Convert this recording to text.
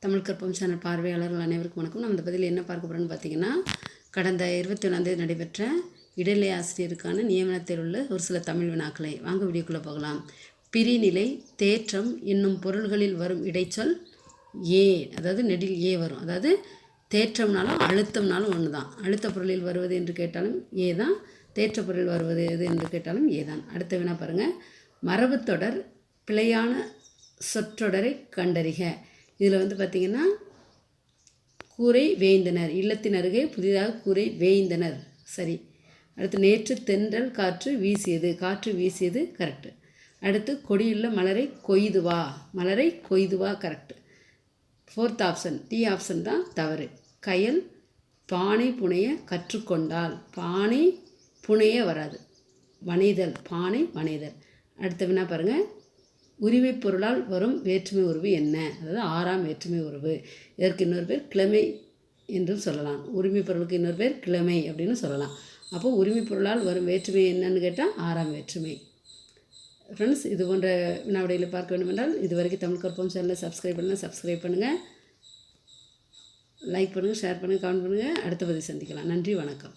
தமிழ் கற்போம் சேனல் பார்வையாளர்கள் அனைவருக்கும் வணக்கம். நம்ம இந்த பதிவில் என்ன பார்க்க போகிறோம்னு பார்த்தீங்கன்னா, கடந்த 21 நடைபெற்ற இடைநிலை ஆசிரியருக்கான நியமனத்தில் உள்ள ஒரு சில தமிழ் வினாக்களை வாங்க வீடியோக்குள்ளே போகலாம். பிரிநிலை, தேற்றம் என்னும் பொருள்களில் வரும் இடைச்சொல் ஏ, அதாவது நெடில் ஏ வரும். அதாவது தேற்றம்னாலும் அழுத்தம்னாலும் ஒன்று தான். அழுத்த பொருளில் வருவது என்று கேட்டாலும் ஏ தான், தேற்ற பொருள் வருவது எது என்று கேட்டாலும் ஏ தான். அடுத்த வினா பாருங்கள். மரபுத்தொடர் பிழையான சொற்றொடரை கண்டறிக. இதில் வந்து பார்த்திங்கன்னா, கூரை வேய்ந்தனர், இல்லத்தின் அருகே புதிதாக கூரை வேய்ந்தனர், சரி. அடுத்து நேற்று தென்றல் காற்று வீசியது, காற்று வீசியது கரெக்டு. அடுத்து கொடியுள்ள மலரை கொய்துவா, மலரை கொய்துவா correct. 4th option D option தான் தவறு. கயல் பானை புனைய கற்றுக்கொண்டால், பானை புனைய வராது, வனைதல், பானை வனைதல். அடுத்த வினா பாருங்கள். உரிமை பொருளால் வரும் வேற்றுமை உறவு என்ன? அதாவது 6ஆம் வேற்றுமை உறவு. இதற்கு இன்னொரு பேர் கிழமை என்றும் சொல்லலாம். உரிமை பொருளுக்கு இன்னொரு பேர் கிழமை அப்படின்னு சொல்லலாம். அப்போது உரிமை பொருளால் வரும் வேற்றுமை என்னன்னு கேட்டால் 6ஆம் வேற்றுமை. ஃப்ரெண்ட்ஸ், இது போன்ற வினாவிடைகளை பார்க்க வேண்டுமென்றால் இது வரைக்கும் தமிழ் கற்போம் சேனலை சப்ஸ்கிரைப் பண்ணுங்கள், லைக் பண்ணுங்கள், ஷேர் பண்ணுங்கள், கமெண்ட் பண்ணுங்கள். அடுத்த பதிவு சந்திக்கலாம். நன்றி, வணக்கம்.